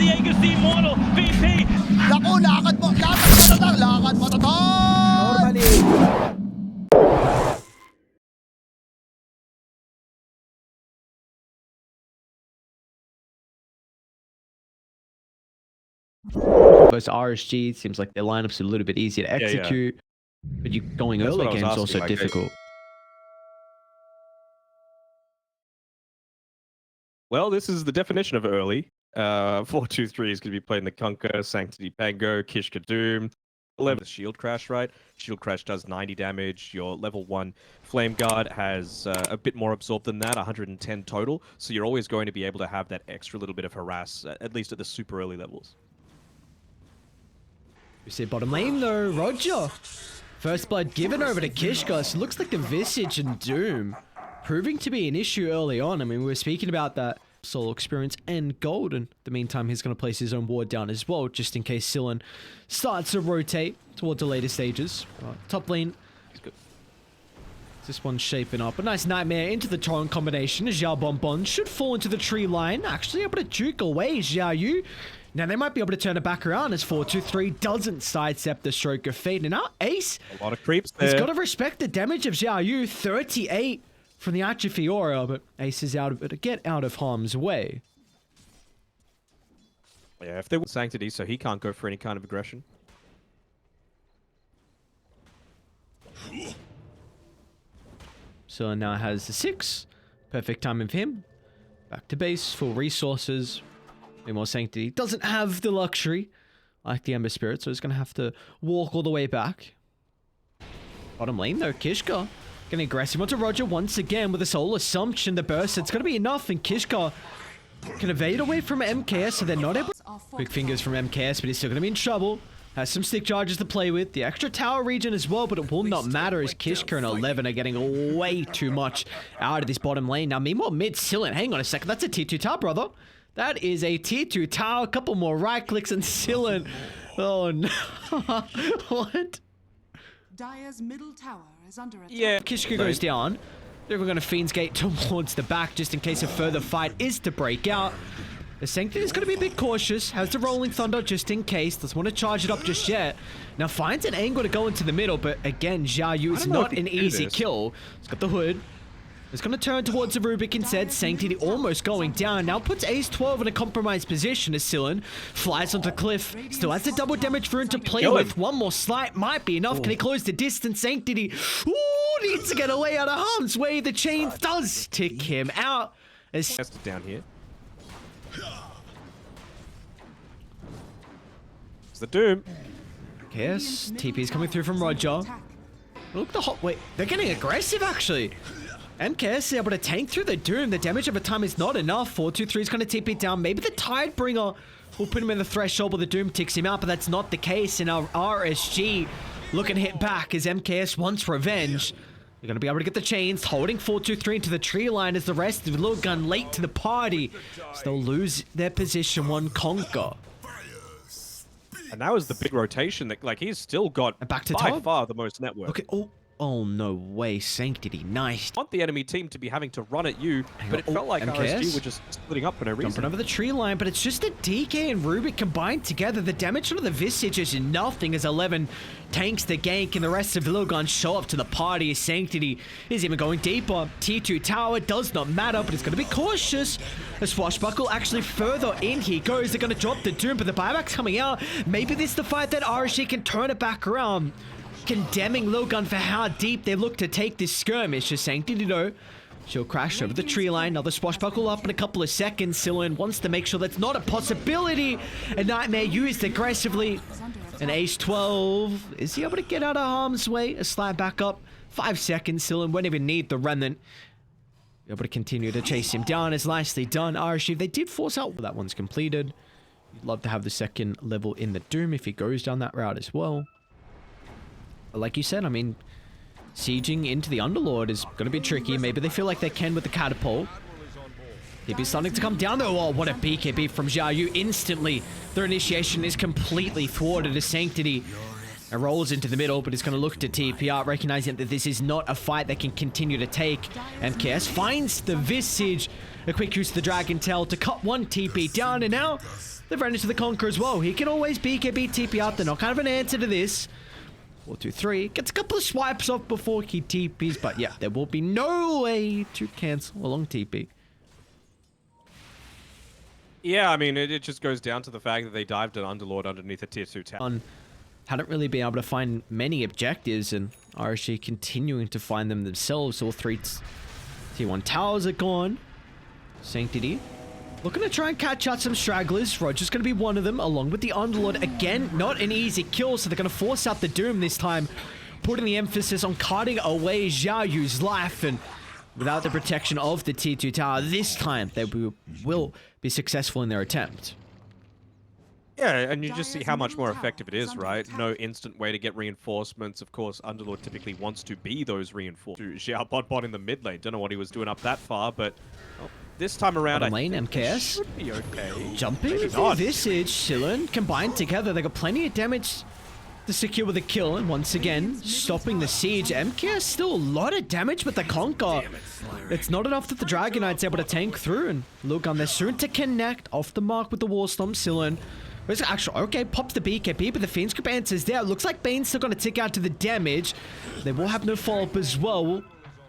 Diego si Immortal, VP. Naku, lakad mo tatang, lakad mo tatang! Normally. Versus RSG, it seems like their lineups are a little bit easier to execute, but you going That's early what I was game is asking, also like, difficult. Well, this is the definition of early. 4-2-3 is going to be playing the Kunkka, Sanctity Pango, Kishka Doom. 11 the Shield Crash, right? Shield Crash does 90 damage. Your level 1 Flame Guard has a bit more absorb than that, 110 total. So you're always going to be able to have that extra little bit of harass, at least at the super early levels. We see bottom lane though, Roger. First blood given over to Kishka. So looks like the Visage and Doom proving to be an issue early on. I mean, we were speaking about that solo experience and gold. And in the meantime, he's going to place his own ward down as well, just in case Silen starts to rotate towards the later stages. Top lane. This one's shaping up. A nice nightmare into the torrent combination. Xiao Bonbon should fall into the tree line. Actually able to juke away Xiao Yu. Now they might be able to turn it back around as 4-2-3 doesn't sidestep the stroke of fate. And now Ace. A lot of creeps there. He's got to respect the damage of Xiao Yu. 38 from the Atrophy Aura, but Ace is out of it to get out of harm's way. Yeah, if they want Sanctity, so he can't go for any kind of aggression. So now has the 6. Perfect timing for him. Back to base, full resources. Meanwhile, Sanctity doesn't have the luxury like the Ember Spirit, so he's going to have to walk all the way back. Bottom lane though, Kishka getting aggressive onto Roger once again with a Soul Assumption. The burst, it's going to be enough, and Kishka can evade away from MKS, so they're not able. Quick fingers from MKS, but he's still going to be in trouble. Has some stick charges to play with. The extra tower region as well, but it will not matter as Kishka and 11 are getting way too much out of this bottom lane. Now, meanwhile, mid Silen, hang on a second, that's a tier 2 tower, brother. That is a tier 2 tower. A couple more right clicks and Silen. Oh no. What? Dire's middle tower is under attack. Yeah. Kishka goes down. They're going to Fiend's Gate towards the back just in case a further fight is to break out. The Sanctity is going to be a bit cautious. Has the Rolling Thunder just in case. Doesn't want to charge it up just yet. Now finds an angle to go into the middle, but again, Xiao Yu is not an easy kill. He's got the hood. He's going to turn towards the Rubik instead. Sanctity almost going down. Now puts Ace 12 in a compromised position as Silen flies onto the cliff. Still has the double damage for him to play with. One more slight might be enough. Can he close the distance? Sanctity needs to get away out of harm's way. The chain does tick him out. As Down here. It's the Doom. yes, TP is coming through from Roger. Look, the hot wait. They're getting aggressive actually. MKS is able to tank through the Doom. The damage over time is not enough. 4-2-3 is going to TP down. Maybe the Tidebringer will put him in the threshold where the Doom ticks him out, but that's not the case. And our RSG looking to hit back as MKS wants revenge. They're going to be able to get the chains, holding 4-2-3 into the tree line as the rest of Lilgun late to the party. So they'll lose their position one conquer. And that was the big rotation that, like, he's still got Back to by top. far the most network. Okay, oh no way, Sanctity, nice. Want the enemy team to be having to run at you, but it felt like MKS? RSG were just splitting up for no reason. Jumping over the tree line, but it's just a DK and Rubik combined together. The damage from the Visage is nothing as 11 tanks the gank and the rest of Lilgun show up to the party. Sanctity is even going deeper. Tier 2 tower does not matter, but it's going to be cautious. A Swashbuckle actually further in he goes. They're going to drop the Doom, but the buyback's coming out. Maybe this is the fight that RSG can turn it back around. Condemning Lilgun for how deep they look to take this skirmish. Just Sanctity though. She'll crash over the tree line. Another Swashbuckle up in a couple of seconds. Silen wants to make sure that's not a possibility. A Nightmare used aggressively. An Ace 12. Is he able to get out of harm's way? A slide back up. 5 seconds. Silen won't even need the remnant. Able to continue to chase him down. Is nicely done. RSG, they did force out. That one's completed. You'd love to have the second level in the Doom if he goes down that route as well. But like you said, I mean, sieging into the Underlord is going to be tricky. Maybe they feel like they can with the catapult. TP starting to come down though. Oh, what a BKB from Xiao Yu. Instantly, their initiation is completely thwarted as Sanctity rolls into the middle, but it's going to look to TP out, recognizing that this is not a fight they can continue to take. MKS finds the Visage. A quick use of the Dragon Tail to cut one TP down, and now They've run into the Conqueror as well. He can always BKB TP out. They're not kind of an answer to this. 4-2-3. Gets a couple of swipes off before he TPs. But yeah, there will be no way to cancel a long TP. Yeah, I mean, it just goes down to the fact that they dived an Underlord underneath a tier 2 tower. Hadn't really been able to find many objectives, and RSG continuing to find them themselves. All three tier 1 towers are gone. Sanctity looking to try and catch out some stragglers. Roger's going to be one of them, along with the Underlord. Again, not an easy kill, so they're going to force out the Doom this time, putting the emphasis on cutting away Xiao Yu's life, and without the protection of the tier 2 tower, this time they will be successful in their attempt. Yeah, and you just see how much more effective it is, right? No instant way to get reinforcements. Of course, Underlord typically wants to be those reinforcements. Xiao bot in the mid lane. Don't know what he was doing up that far, but this time around, Bottom lane, MKS should be okay. jumping with the Visage, Shillen combined together. They got plenty of damage to secure with a kill, and once again stopping the siege. MKS still a lot of damage with the Conquer. It's not enough that the Dragon Knight's able to tank through, and Lilgun, they're soon to connect off the mark with the Warstorm. Shillen, where's the actual, okay, pops the BKB, but the Fiend's Grip answers there. Looks like Bane's still going to tick out to the damage. They will have no follow-up as well.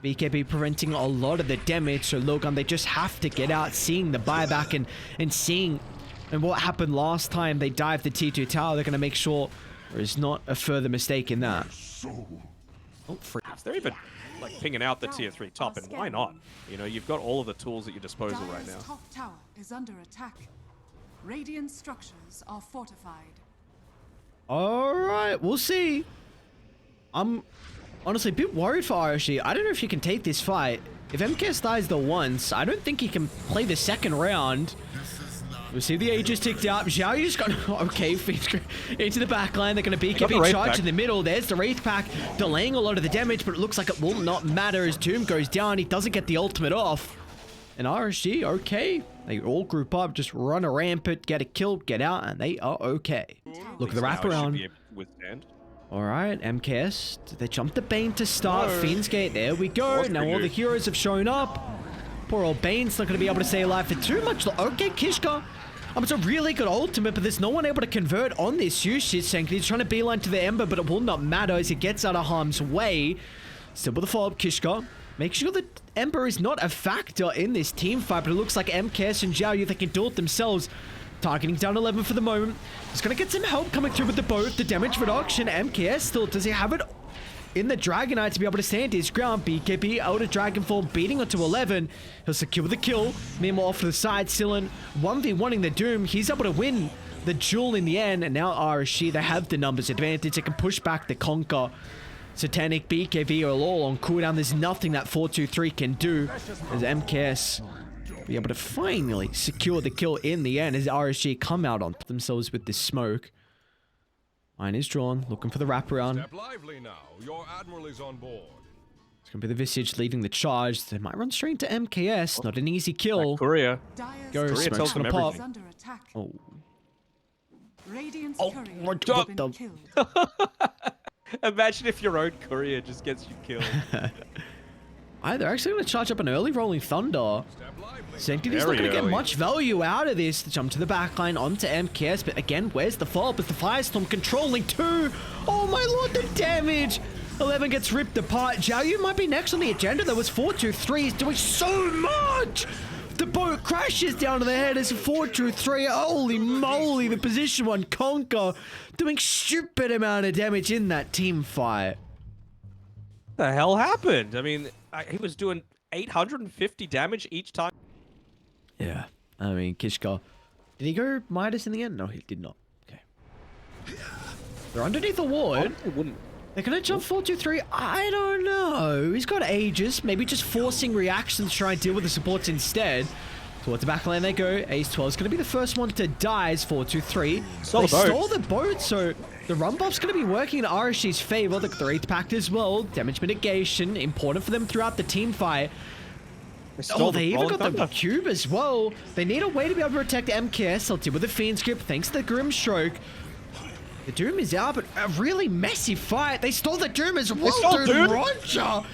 BKB preventing a lot of the damage, so Lilgun, they just have to get out, seeing the buyback and seeing and what happened last time they dived the T2 tower. They're going to make sure there is not a further mistake in that. Oh, free. They're even like pinging out the tier 3 top, and why not? You know, you've got all of the tools at your disposal right now. Top tower is under attack. Radiant structures are fortified. Alright, we'll see. I'm honestly a bit worried for RSG. I don't know if he can take this fight. If MKS dies the once, I don't think he can play the second round. We'll see the ages ticked out. Xiao Yu's got okay, into the backline. They're going to BKB charge in the middle. There's the Wraith Pack delaying a lot of the damage, but it looks like it will not matter as Tomb goes down. He doesn't get the ultimate off. And RSG, okay. They all group up, just run a rampant, get a kill, get out, and they are okay. Look at the wraparound. Alright, MKS. They jump the Bane to start. Fiend's Gate, there we go. Now all the heroes have shown up. Poor old Bane's not going to be able to stay alive for too much. Okay, Kishka. It's a really good ultimate, but there's no one able to convert on this usage. Sanctity's trying to beeline to the Ember, but it will not matter as it gets out of harm's way. Still with the follow-up, Kishka. Make sure that Ember is not a factor in this team fight, but it looks like MKS and Xiao Yu, they can do it themselves. Targeting down 11 for the moment. He's going to get some help coming through with the boat. The damage reduction. MKS still, does he have it in the Dragon Knight to be able to stand his ground? BKB out of Dragonfall, beating onto 11. He'll secure the kill. Meanwhile, off to the side, Shillen 1v1ing the Doom. He's able to win the duel in the end, and now RSG, they have the numbers advantage. They can push back the Conquer. Satanic, BKB are all on cooldown. There's nothing that 4-2-3 can do as MKS be able to finally secure the kill in the end as RSG come out on themselves with this smoke. Line is drawn, looking for the wraparound. Step lively now. Your admiral is on board. It's going to be the Visage leading the charge. They might run straight to MKS. Not an easy kill. Courier. Go, smoke's going to pop. Oh. Radiant's Oh, what the... Imagine if your own courier just gets you killed. They're actually going to charge up an early Rolling Thunder. Sanctity's not going to get much value out of this. To jump to the backline onto MKS, but again, where's the follow-up? It's the Firestorm controlling 2. Oh my lord, the damage! 11 gets ripped apart. Xiao Yu might be next on the agenda. There was 4-2-3. He's doing so much! The boat crashes down to the head as 4-2-3. Holy moly, the position 1 Conquer doing stupid amount of damage in that team fight. The hell happened? I mean, he was doing 850 damage each time. Yeah, I mean, Kishka. Did he go Midas in the end? No, he did not. Okay. They're underneath the ward. They're going to jump 4-2-3. I don't know. He's got Aegis. Maybe just forcing reactions to try and deal with the supports instead. Towards the backline they go. Ace 12 is going to be the first one to die as 4-2-3. They stole the boat, so the run buff's going to be working in RSG's favor. The Wraith Pact as well. Damage mitigation, important for them throughout the team fight. They even got the cube as well. They need a way to be able to protect MKS. They'll deal with the Fiend's Grip thanks to the Grim Stroke. The Doom is out, but a really messy fight. They stole the Doom as well, dude. Roger!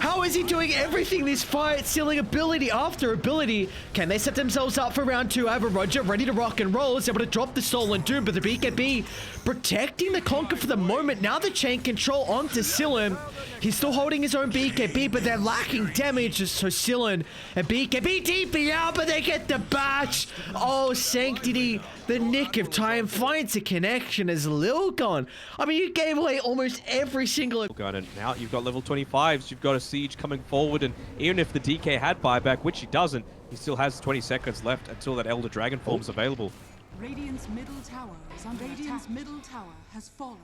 How is he doing everything this fight? Sealing ability after ability. Can they set themselves up for round 2? I have a Roger ready to rock and roll. Is able to drop the Stolen Doom, but the BKB protecting the Conquer for the moment. Now the chain control onto Silen. He's still holding his own BKB, but they're lacking damage. So Silen and BKB TP out, but they get the batch. Oh, Sanctity, the nick of time, finds a connection as Lilgun. I mean, you gave away almost every single... Lilgun, and now you've got level 25s, you've got a Siege coming forward, and even if the DK had buyback, which he doesn't, he still has 20 seconds left until that Elder Dragon form's available. Radiant's middle tower is under attack. Middle tower has fallen.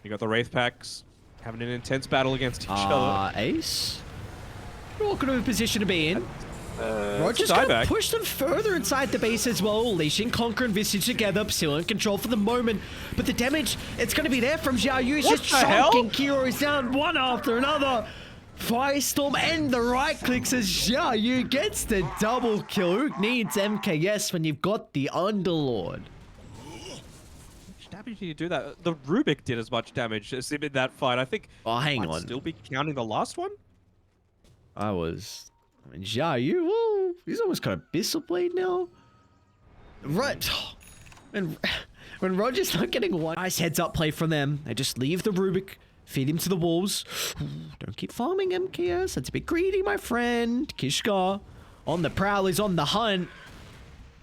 You got the Wraith Packs having an intense battle against each other. Ace? What kind of a position to be in? Roger's die gonna back. push them further inside the base as well. Leashing Conquer and Visage together. Seal in control for the moment. But the damage, it's gonna be there from Xiao Yu. He's What just the hell? chunking Kiro's down one after another. Firestorm and the right clicks as Xiao Yu gets the double kill. Who needs MKS when you've got the Underlord? How much damage did you do that? The Rubik did as much damage as him in that fight. I think. Oh, hang might on. Still be counting the last one? I mean, Xiao Yu, woo, he's almost got a Abyssal Blade now. Right. And when Roger's not getting one nice heads up play from them, they just leave the Rubik, feed him to the wolves. Don't keep farming MKS. That's a bit greedy, my friend. Kishka on the prowl, is on the hunt.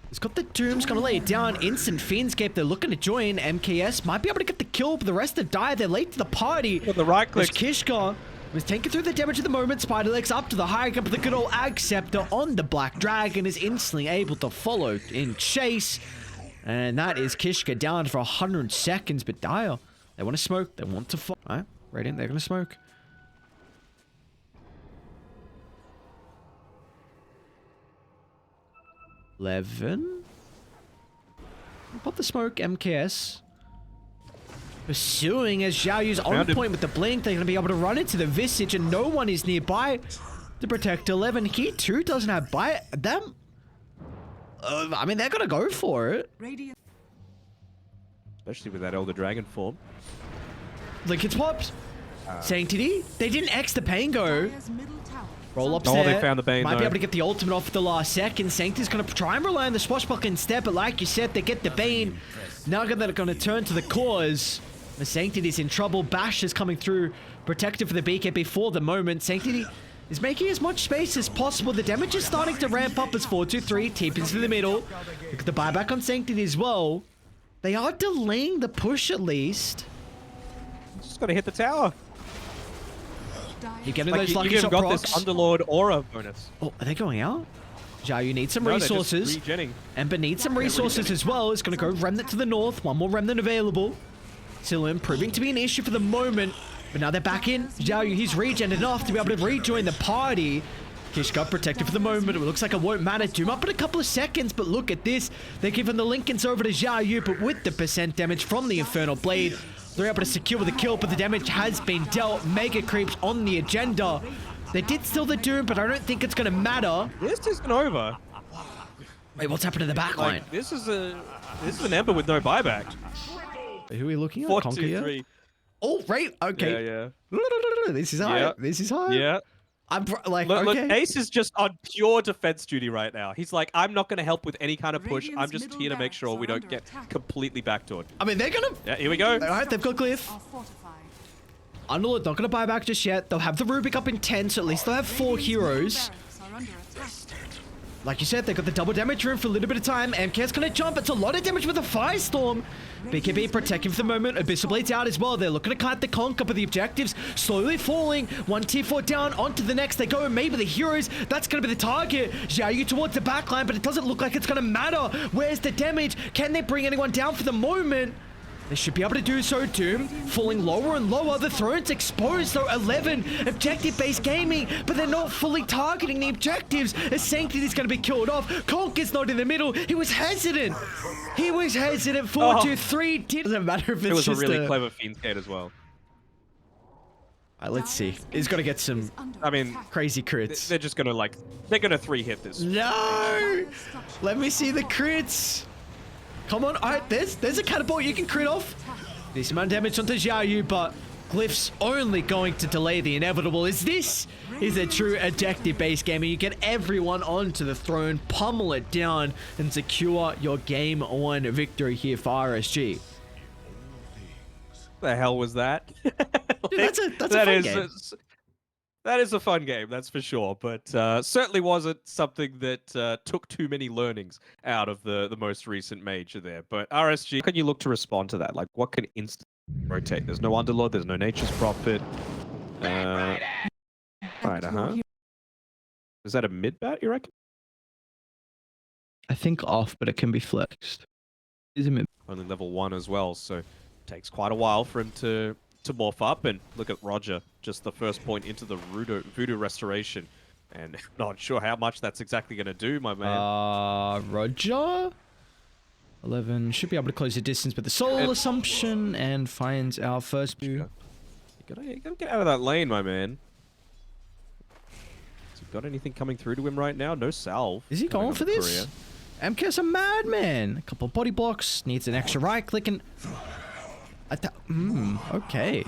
He's got the Doom's gonna lay it down. Instant Fiendscape, they're looking to join. MKS might be able to get the kill, but the rest have died. They're late to the party. With the right click. Kishka was taking through the damage at the moment. Spiderlegs up to the high up with the good old Ag Scepter on the Black Dragon is instantly able to follow in chase. And that is Kishka down for 100 seconds, but Dire, they want to smoke. They want to fight. All right, Radiant, they're going to smoke. Eleven. Pop the smoke, MKS. Pursuing as Xiao Yu's on point with the blink. They're going to be able to run into the Visage and no one is nearby to protect 11. He too doesn't have bite. Them. I mean, they're going to go for it. Radiant. Especially with that Elder Dragon form. Look, it's popped. Sanctity. They didn't X the Pango. Dire's middle tower. Roll up Oh, there. they found the Bane, Might be though. able to get the ultimate off at the last second. Sanctity's going to try and rely on the swashbuckler instead, but like you said, they get the Bane. Now they're going to turn to the cause. The Sanctity's in trouble. Bash is coming through. Protected for the BKB for the moment. Sanctity is making as much space as possible. The damage is starting to ramp up as 4-2-3 TPs to the middle. Look at the buyback on Sanctity as well. They are delaying the push at least. Just got to hit the tower. You're getting Like, those you lucky even shot got procs. this Underlord aura bonus. Oh, are they going out? Xiao, you need some No, they're just resources. regenning. Ember needs some resources as well. It's going to go Remnant to the north. One more Remnant available. Still proving to be an issue for the moment. But now they're back in. Xiao, he's regen enough to be able to rejoin the party. Kish got protected for the moment. It looks like it won't matter. Doom up in a couple of seconds, but look at this. They're giving the Lincolns over to Xiao Yu, but with the percent damage from the Infernal Blade, they're able to secure the kill, but the damage has been dealt. Mega creeps on the agenda. They did steal the Doom, but I don't think it's going to matter. This isn't over. Wait, what's happened to the backline? Like, this is an Ember with no buyback. Who are we looking at? Conquer here? 4-2-3. Oh, right. Okay. Yeah, This is high. Yeah. This is high. yeah. I'm like, Look, okay. look, Ace is just on pure defense duty right now. He's like, I'm not going to help with any kind of push. I'm Radiant's just middle here to make sure barracks we are don't under get attack. completely backdoored. I mean, they're gonna. Yeah, here we go. All right, they've got Glyph. Are fortified. Underlord not gonna buy back just yet. They'll have the Rubik up in 10, so at least they'll have 4 Radiant's heroes. middle barracks are under attack. Like you said, they've got the double damage room for a little bit of time. MK's gonna jump. It's a lot of damage with a Firestorm. BKB protecting for the moment. Abyssal Blade's out as well. They're looking to cut the Conquer, but the objectives slowly falling. 1 tier 4 down, onto the next they go. Maybe the heroes, that's gonna be the target. Xiao Yu towards the backline, but it doesn't look like it's gonna matter. Where's the damage? Can they bring anyone down for the moment? They should be able to do so. Doom falling lower and lower. The throne's exposed, though. 11 objective-based gaming, but they're not fully targeting the objectives as Sanctity's going to be killed off. Conker's not in the middle. He was hesitant. 4-2-3. Doesn't matter if it's It was a just really clever Fiendskate as well. All right, let's see. He's got to get some Is under I mean, attack. crazy crits. They're just going to like, they're going to 3-hit this. No! Let me see the crits. Come on. All right, there's a catapult you can crit off. Decent amount of damage onto Xiao Yu, but Glyph's only going to delay the inevitable. Is this is a true objective-based game, and you get everyone onto the throne, pummel it down, and secure your game 1 victory here for RSG. The hell was that? Dude, that's a fun game. That is a fun game, that's for sure. But certainly wasn't something that took too many learnings out of the most recent major there. But RSG, how can you look to respond to that? Like, what can instant rotate? There's no Underlord, there's no Nature's Prophet. Right, Is that a mid bat, you reckon? I think off, but it can be flexed. Is a mid. Only level 1 as well, so takes quite a while for him to morph up. And look at Roger, just the first point into the Voodoo Restoration. And not sure how much that's exactly going to do, my man. Roger? 11 should be able to close the distance with the Soul Assumption and finds our first view. You gotta get out of that lane, my man. Has he got anything coming through to him right now? No salve. Is he going for this? MK's a madman. A couple body blocks. Needs an extra right click and... okay.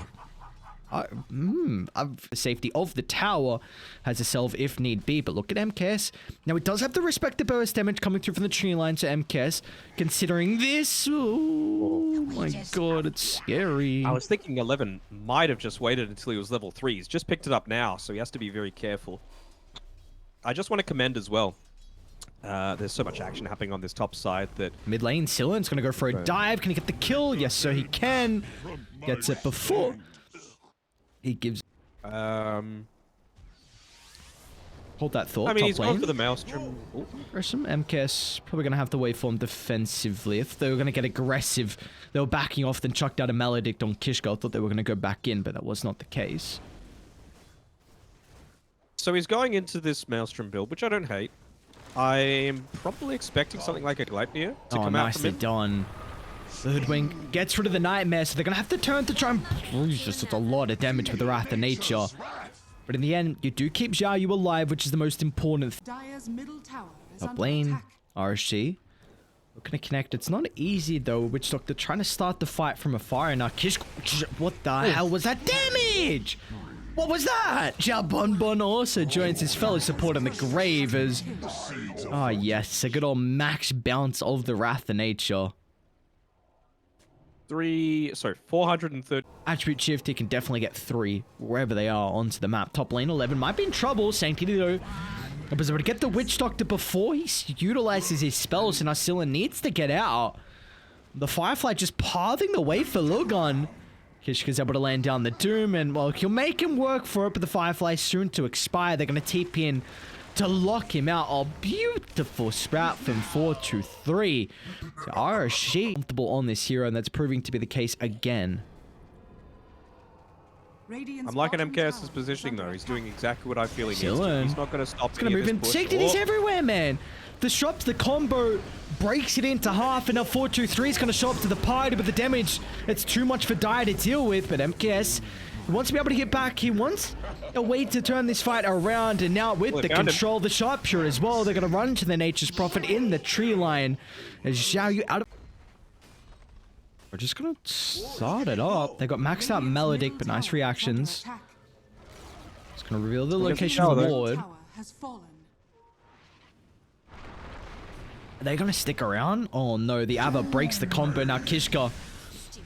The safety of the tower has a salve if need be, but look at MKS. Now it does have the respective burst damage coming through from the tree line, so MKS, considering this, oh my god, it's scary. I was thinking 11 might have just waited until he was level 3. He's just picked it up now, so he has to be very careful. I just want to commend as well. There's so much action happening on this top side that... Mid lane, Sillen's going to go for a dive. Can he get the kill? Yes, sir, he can. Gets it before... He gives... Hold that thought. I mean, top he's lane. going for the Maelstrom. Some MKS probably going to have to waveform defensively. If they were going to get aggressive, they were backing off, then chucked out a Maledict on Kishka. I thought they were going to go back in, but that was not the case. So he's going into this Maelstrom build, which I don't hate. I'm probably expecting something like a Gleipnir to come out from him. Nicely done. The Hoodwink gets rid of the Nightmare, so they're going to have to turn to try and... Just a lot of damage with the Wrath of Nature. But in the end, you do keep Xiao Yu alive, which is the most important thing. Dire's middle tower is Top under lane, attack. RSG. Looking to connect. It's not easy, though. Witch Doctor trying to start the fight from afar. And now Kish... What the hell was that damage? What was that? Xiao Bonbon also joins his fellow support in the grave as... Oh, yes. A good old max bounce of the Wrath of Nature. 430. Attribute shift, he can definitely get 3 wherever they are onto the map. Top lane 11 might be in trouble. Sanctity though was able to get the Witch Doctor before he utilizes his spells, and Arcilla needs to get out. The Firefly just pathing the way for Lilgun. Kishka's able to land down the Doom, and well, he'll make him work for it, but the Firefly soon to expire. They're going to TP in to lock him out. Oh, beautiful sprout from 4-3. So RSG comfortable on this hero, and that's proving to be the case again. I'm liking MKS's positioning though. He's doing exactly what I feel he needs to. He's not going to stop. He's going to move in. Sanctity's everywhere, man. The shops, the combo breaks it into half, and now 4-2-3 is going to show up to the party, but the damage, it's too much for Dire to deal with. But MKS, he wants to be able to get back. He wants a way to turn this fight around, and now with the control, the Sharpshooter as well, they're going to run to the Nature's Prophet in the tree line. As Xiao Yu out of... We're just going to start it up. They got maxed out Melodic, but nice reactions. It's going to reveal the location of the Lord. Are they going to stick around? Oh no, the Ava breaks the combo. Now Kishka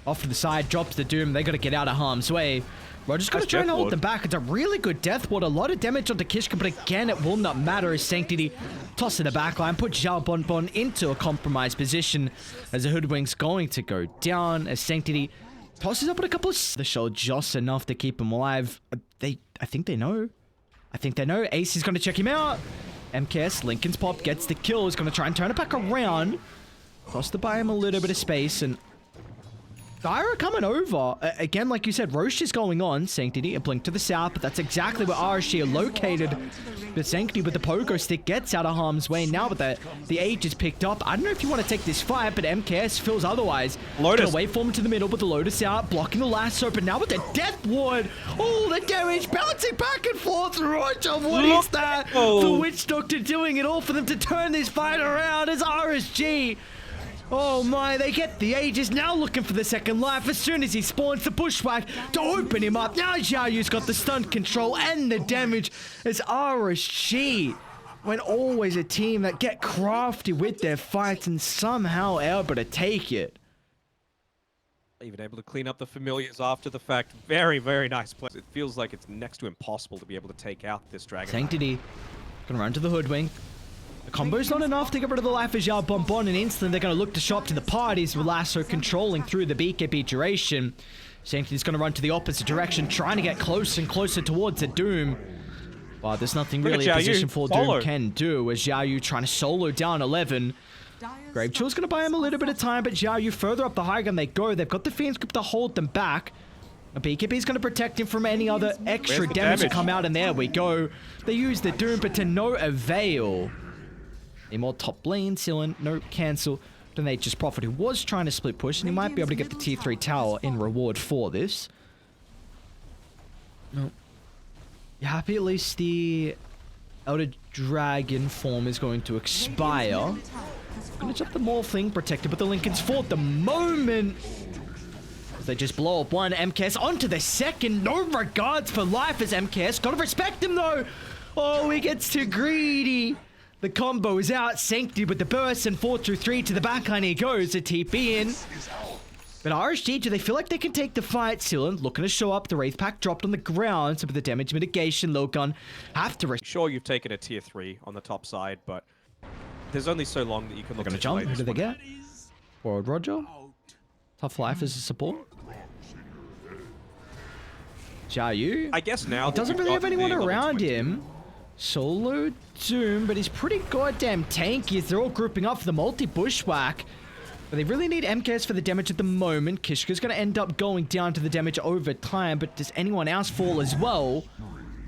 off to the side, drops the Doom. They got to get out of harm's way. Roger's going to try and hold them back. It's a really good Death Ward. A lot of damage onto Kishka, but again, it will not matter as Sanctity toss in the backline, put Xiao Bonbon into a compromised position as the Hoodwink's going to go down as Sanctity tosses up with a couple of... The shell just enough to keep him alive. I think they know. Ace is going to check him out. MKS, Lincoln's pop, gets the kill. He's going to try and turn it back around. Toss to buy him a little bit of space, and Dire coming over. Again, like you said, Roche is going on. Sanctity, a blink to the south, but that's exactly where RSG are located. The Sanctity with the pogo stick gets out of harm's way now, but the age is picked up. I don't know if you want to take this fight, but MKS feels otherwise. Lotus. Gonna waveform to the middle with the Lotus out, blocking the lasso, but now with the Death Ward. Oh, the damage bouncing back and forth. Roger, what is that? The Witch Doctor doing it all for them to turn this fight around as RSG Oh my, they get the Aegis, now looking for the second life as soon as he spawns the bushwhack to open him up. Now Xiaoyu's got the stun control and the damage as RSG, when always a team that get crafty with their fights and somehow able to take it. Even able to clean up the familiars after the fact. Very, very nice play. It feels like it's next to impossible to be able to take out this dragon. Sanctity gonna run to the hoodwink. The combo's not enough to get rid of the life as Xiao Bonbon, and instantly they're going to look to show up to the parties with Lasso controlling through the BKB duration. Sanctity's going to run to the opposite direction, trying to get closer and closer towards the Doom. But there's nothing really a position for Doom can do as Xiaoyu trying to solo down 11. Gravechill's going to buy him a little bit of time, but Xiaoyu further up the high ground they go. They've got the Fiend's Grip to hold them back. A BKB's going to protect him from any other extra damage to come out, and there we go. They use the Doom, but to no avail. A more top lane, Silen, no cancel. Nature's Prophet, who was trying to split push, and he might be able to get the tier 3 tower in reward for this. No. You happy at least the Elder Dragon form is going to expire. Gonna chop the Morphling, protected by the Lincoln's Fort the moment. They just blow up one MKS onto the second. No regards for life as MKS. Gotta respect him though. Oh, he gets too greedy. The combo is out. Sanctity with the burst and 4-3 to the backline he goes. A TP in. But RSG, do they feel like they can take the fight? Silen looking to show up. The Wraith Pack dropped on the ground. So with the damage mitigation, Lilgun have to... Sure, you've taken a tier 3 on the top side, but there's only so long that you can look to jump. Who do they get? World Roger. Tough life as a support. Xiaoyu. I guess now... Doesn't really have anyone around him. Solo Doom, but he's pretty goddamn tanky as they're all grouping up for the multi-bushwhack. But they really need MKS for the damage at the moment. Kishka's going to end up going down to the damage over time, but does anyone else fall as well?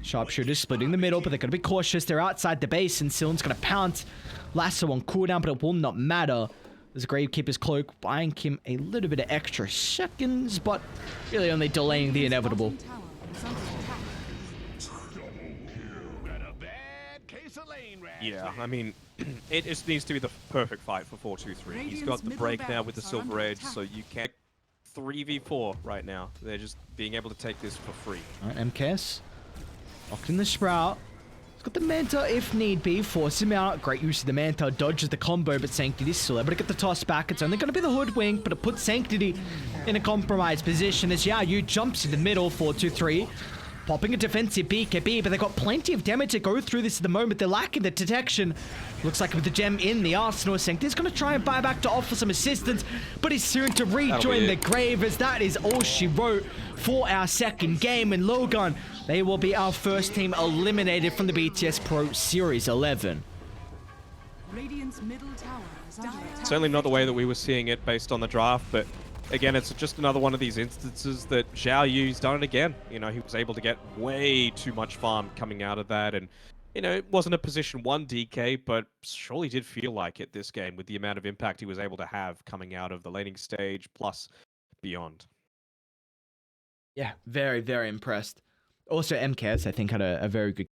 Sharpshooters splitting the middle, but they're going to be cautious. They're outside the base, and Silen's going to pounce Lasso on cooldown, but it will not matter. There's a Gravekeeper's Cloak buying him a little bit of extra seconds, but really only delaying the inevitable. Yeah, I mean, it just needs to be the perfect fight for 4-2-3. He's got the break now with the Silver Edge, so you can't 3v4 right now. They're just being able to take this for free. Alright, MKS. Locked in the Sprout. He's got the Manta if need be. Force him out. Great use of the Manta. Dodges the combo, but Sanctity's still able to get the toss back. It's only going to be the Hoodwink, but it puts Sanctity in a compromised position as Xiaoyu jumps in the middle. 4-2-3. Popping a defensive BKB, but they've got plenty of damage to go through this at the moment. They're lacking the detection. Looks like with the gem in the arsenal, Sanctity's going to try and buy back to offer some assistance, but he's soon to rejoin the grave as that is all she wrote for our second game. And Lilgun, they will be our first team eliminated from the BTS Pro Series 11. Radiant's middle tower is under attack. Certainly not the way that we were seeing it based on the draft, but again, it's just another one of these instances that Xiaoyu's done it again. You know, he was able to get way too much farm coming out of that, and you know, it wasn't a position 1 DK, but surely did feel like it this game with the amount of impact he was able to have coming out of the laning stage plus beyond. Yeah, very, very impressed. Also, MKS, I think, had a very good...